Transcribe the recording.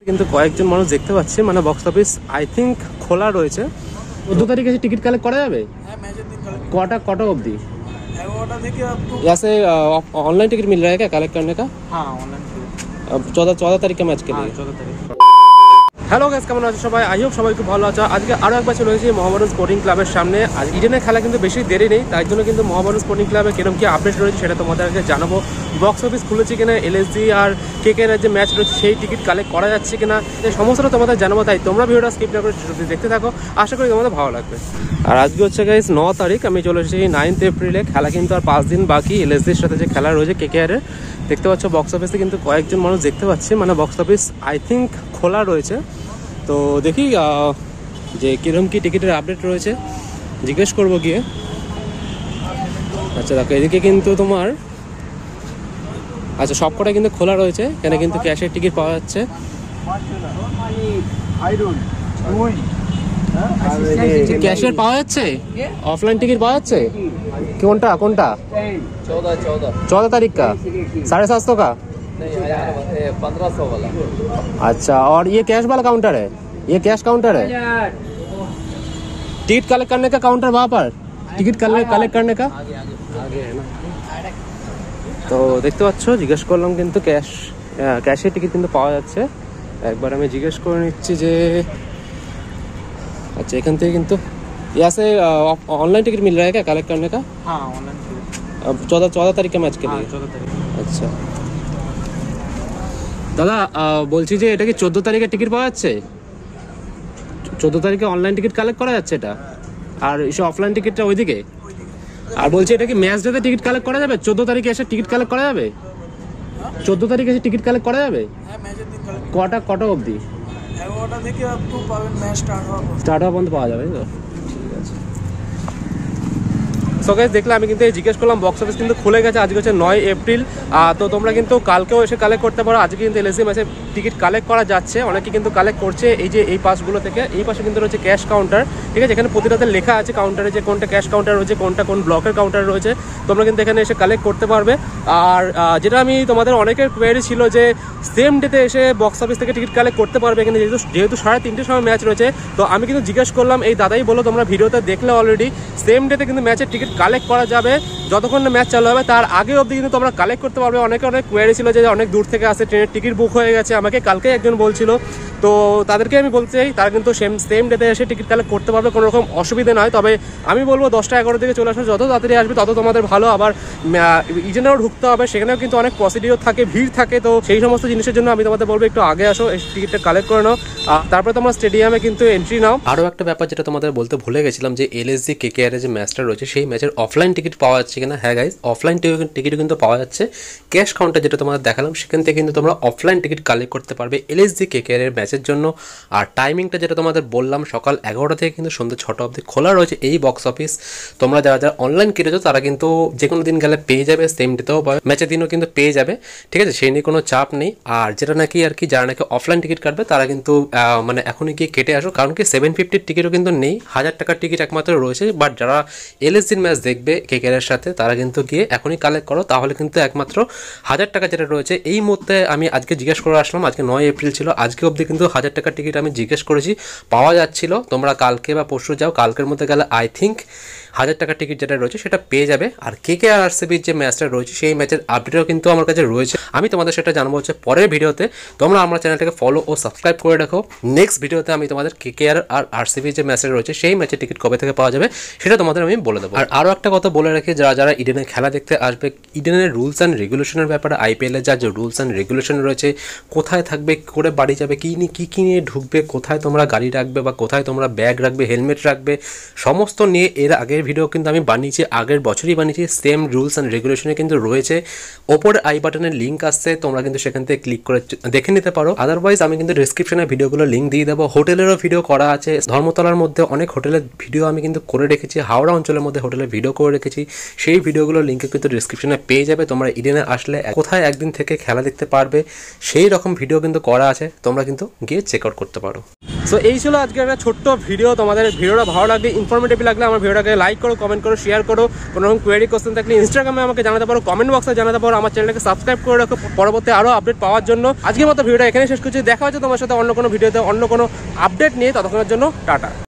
কিন্তু কয়েকজন মানুষ দেখতে পাচ্ছি, মানে বক্স অফিস আই থিঙ্ক খোলা রয়েছে। 14 তারিখে টিকিট কালেক্ট করা যাবে। হ্যাঁ, ম্যাচের দিন কালেক্ट कटा अवधि 11टा থেকে अप टू यहाँ से ऑनलाइन टिकट मिल रहा है क्या कलेक्ट करने का? हाँ, ऑनलाइन टिकट 14 तारीख के मैच के लिए। 14 তারিখ। হ্যালো গাইস, কেমন আছো সবাই? আই হোপ সবাই খুব ভালো আছো। আজকে আরও একবার চলে এসেছি মোহামেডান স্পোর্টিং ক্লাবের সামনে। আজ ইডেনের খেলা কিন্তু বেশি দেরি নেই, তাই জন্য কিন্তু মোহামেডান স্পোর্টিং ক্লাবে কিরকম কি আপডেট রয়েছে সেটা তোমাদেরকে জানাবো। বক্স অফিস খুলেছে কিনা, এলএসজি আর কেকেআর যে ম্যাচ রয়েছে সেই টিকিট কালেক্ট করা যাচ্ছে কিনা, এই সমস্তটা তোমাদের জানাবো। তাই তোমরা ভিডিওটা স্কিপ না করে দেখতে থাকো, আশা করি তোমাদের ভালো লাগবে। আর আজকে হচ্ছে গাইস 9 তারিখ, আমি চলে এসেছি 9 এপ্রিলে। খেলা কিন্তু আর 5 দিন বাকি। এলএসজির সাথে যে খেলা রয়েছে কেকেআরের, দেখতে পাচ্ছ বক্স অফিসে কিন্তু কয়েকজন মানুষ দেখতে পাচ্ছি, মানে বক্স অফিস আই থিঙ্ক খোলা রয়েছে। তো দেখি যে কিরকম কি টিকিটের আপডেট রয়েছে, জিজ্ঞেস করবো গিয়ে। আচ্ছা দেখো, এদিকে কিন্তু তোমার আচ্ছা সবকটা কিন্তু খোলা রয়েছে। এখানে কিন্তু ক্যাশের টিকিট পাওয়া যাচ্ছে। ক্যাশের পাওয়া যাচ্ছে, অফলাইন টিকিট পাওয়া যাচ্ছে। কোনটা কোনটা? 14 तारीख का 750 का 1500 वाला। अच्छा, और ये कैश वाला काउंटर है? ये कैश काउंटर है? टिकट कलेक्ट करने का काउंटर वहाँ पर, टिकट कलेक्ट करने का आगे है ना। তো দেখতে পাচ্ছ, জিজ্ঞেস করলাম কিন্তু ক্যাশের টিকিট কিন্তু পাওয়া যাচ্ছে। একবার আমি জিজ্ঞেস করে নিচ্ছি যে अच्छा एखान থেকে কিন্তু यहाँ से ऑनलाइन टिकट मिल रहा है क्या कलेक्ट करने का? हाँ, ऑनलाइन टिकट 14 तारीख के मैच के लिए। 14 তারিখ। আচ্ছা দাদা, বলছি যে এটা কি 14 তারিখে টিকিট পাওয়া যাচ্ছে? 14 তারিখে অনলাইন টিকিট কালেক্ট করা যাচ্ছে এটা, আর এসে অফলাইন টিকিটটা ওইদিকে। আর বলছি এটা কি ম্যাচ ডেতে টিকিট কালেক্ট করা যাবে? 14 তারিখে এসে টিকিট কালেক্ট করা যাবে? 14 তারিখে এসে টিকিট কালেক্ট করা যাবে? হ্যাঁ, ম্যাচের দিন কালেক্ট কটা অবধি? 11টা থেকে अप टू পাবেন, ম্যাচ স্টার্ট হওয়া পর্যন্ত পাওয়া যাবে তো? ঠিক আছে। সো গাইস, দেখলাম আমি কিন্তু জিজ্ঞেস করলাম, বক্স অফিস কিন্তু খুলে গেছে। আজকে হচ্ছে 9 এপ্রিল। তো তোমরা কিন্তু কালকেও এসে কালেক্ট করতে পারো। আজকে কিন্তু এলএসজি ম্যাচে টিকিট কালেক্ট করা যাচ্ছে, অনেকে কিন্তু কালেক্ট করছে। এই যে এই পাসগুলো থেকে, এই পাশে কিন্তু রয়েছে ক্যাশ কাউন্টার, ঠিক আছে? এখানে প্রতিটাতে লেখা আছে কাউন্টারে যে কোনটা ক্যাশ কাউন্টার রয়েছে, কোনটা কোন ব্লকের কাউন্টার রয়েছে। তোমরা কিন্তু এখানে এসে কালেক্ট করতে পারবে। আর যেটা আমি তোমাদের অনেকের কোয়েরি ছিল যে সেম ডেতে এসে বক্স অফিস থেকে টিকিট কালেক্ট করতে পারবে, কিন্তু যেহেতু 3:30টার সময় ম্যাচ রয়েছে, তো আমি কিন্তু জিজ্ঞেস করলাম, এই দাদাই বলো, তোমরা ভিডিওতে দেখলে অলরেডি, সেম ডেতে কিন্তু ম্যাচের টিকিট কালেক্ট করা যাবে যতক্ষণ না ম্যাচ চালু হবে। তার আগে অবধি কিন্তু তোমরা কালেক্ট করতে পারবে। অনেক কোয়েরি ছিল যে অনেক দূর থেকে আসে, ট্রেনের টিকিট বুক হয়ে গেছে, আমাকে কালকে একজন বলছিল। তো তাদেরকে আমি বলতে চাই, তারা কিন্তু সেম ডেতে এসে টিকিট কালেক্ট করতে পারবে, কোনো রকম অসুবিধা নয়। তবে আমি বলবো 10টা 11 দিকে চলে আসবে, যত তাড়াতাড়ি আসবে তত তোমাদের ভালো। আবার ইডেনেও ঢুকতে হবে, সেখানেও কিন্তু অনেক প্রসিডিওর থাকে, ভিড় থাকে। তো সেই সমস্ত জিনিসের জন্য আমি তোমাদের বলবো একটু আগে আসো, এই টিকিটটা কালেক্ট করে নাও, তারপরে তোমরা স্টেডিয়ামে কিন্তু এন্ট্রি নাও। আরও একটা ব্যাপার যেটা তোমাদের বলতে ভুলে গেছিলাম, যে এলএসজি কেকেআর যে ম্যাচটা রয়েছে সেই ম্যাচের অফলাইন টিকিট পাওয়া যাচ্ছে কিনা। হ্যাঁ গাইজ, অফলাইন টিকিটও কিন্তু পাওয়া যাচ্ছে। ক্যাশ কাউন্টার যেটা তোমাদের দেখালাম, সেখান থেকে কিন্তু তোমরা অফলাইন টিকিট কালেক্ট করতে পারবে এলএসজি কেকেআর এর ম্যাচের জন্য। আর টাইমিংটা যেটা তোমাদের বললাম, সকাল 11টা থেকে কিন্তু সন্ধ্যে 6টা অবধি খোলা রয়েছে এই বক্স অফিস। তোমরা যারা অনলাইন কিনেছো তারা কিন্তু যে কোনো দিন গেলে পেয়ে যাবে, সেম ডেতেও ম্যাচের দিনও কিন্তু পেয়ে যাবে, ঠিক আছে? সেই নিয়ে কোনো চাপ নেই। আর যেটা নাকি আর কি, যারা নাকি অফলাইন টিকিট কাটবে তারা কিন্তু মানে এখনই গিয়ে কেটে আসো, কারণ কি 750 টিকিটও কিন্তু নেই, 1000 টাকার টিকিট একমাত্র রয়েছে। বাট যারা এলএসজির ম্যাচ দেখবে কেকেআর এর সাথে, তারা কিন্তু গিয়ে এখনই কালেক্ট করো, তাহলে কিন্তু একমাত্র 1000 টাকা যেটা রয়েছে। এই মুহূর্তে আমি আজকে জিজ্ঞেস করে আসলাম, আজকে 9 এপ্রিল ছিল, আজকে অবধি কিন্তু 1000 টাকার টিকিট আমি জিজ্ঞেস করেছি, পাওয়া যাচ্ছিল। তোমরা কালকে বা পরশু যাও, কালকের মধ্যে গেলে আই থিঙ্ক 1000 টাকার টিকিট যেটা রয়েছে সেটা পেয়ে যাবে। আর কেকেআর আরসিবির যে ম্যাচটা রয়েছে সেই ম্যাচের আপডেটও কিন্তু আমার কাছে রয়েছে, আমি তোমাদের সেটা জানাবো হচ্ছে পরের ভিডিওতে। তোমরা আমার চ্যানেলটাকে ফলো ও সাবস্ক্রাইব করে রাখো। নেক্সট ভিডিওতে আমি তোমাদের কেকেআর আর আরসিবির যে ম্যাচটা রয়েছে সেই ম্যাচের টিকিট কবে থেকে পাওয়া যাবে সেটা তোমাদের আমি বলে দেবো। আর আরও একটা কথা বলে রাখি, যারা ইডেনে খেলা দেখতে আসবে, ইডেনের রুলস অ্যান্ড রেগুলেশনের ব্যাপারে, আইপিএলের যা যে রুলস অ্যান্ড রেগুলেশন রয়েছে, কোথায় থাকবে, কী করে বাড়ি যাবে, কী নিয়ে ঢুকবে, কোথায় তোমরা গাড়ি রাখবে বা কোথায় তোমরা ব্যাগ রাখবে, হেলমেট রাখবে, সমস্ত নিয়ে এর আগের ভিডিও কিন্তু আমি বানিয়েছি, আগের বছরই বানিয়েছি। সেম রুলস অ্যান্ড রেগুলেশনে কিন্তু রয়েছে, ওপরে আই বাটনের লিঙ্ক আসছে, তোমরা কিন্তু সেখান থেকে ক্লিক করে দেখে নিতে পারো। আদারওয়াইজ আমি কিন্তু ডিসক্রিপশনে ভিডিওগুলো লিঙ্ক দিয়ে দেবো। হোটেলেরও ভিডিও করা আছে, ধর্মতলার মধ্যে অনেক হোটেলের ভিডিও আমি কিন্তু করে রেখেছি, হাওড়া অঞ্চলের মধ্যে হোটেলের ভিডিও করে রেখেছি, সেই ভিডিওগুলোর লিঙ্কে কিন্তু ডিসক্রিপশনে পেয়ে যাবে। তোমরা ইডেনে আসলে কোথায় একদিন থেকে খেলা দেখতে পারবে সেই রকম ভিডিও কিন্তু করা আছে, তোমরা কিন্তু গিয়ে চেক আউট করতে পারো। সো এই ছিল আজকে একটা ছোট্ট ভিডিও। তোমাদের ভিডিওটা ভালো লাগলে, ইনফরমেটিভ লাগলে আমার ভিডিওটাকে লাইক করো, কমেন্ট করো, শেয়ার করো। কোনো রকম কোয়েরি কোশ্চেন থাকলে ইনস্টাগ্রামে আমাকে জানাতে পারো, কমেন্ট বক্সে জানাতে পারো। আমার চ্যানেলটাকে সাবস্ক্রাইব করে রাখো পরবর্তী আরও আপডেট পাওয়ার জন্য। আজকের মতো ভিডিওটা এখানে শেষ করছি। দেখা হচ্ছে তোমার সাথে অন্য কোনো ভিডিওতে অন্য কোনো আপডেট নিয়ে। ততক্ষণের জন্য টাটা।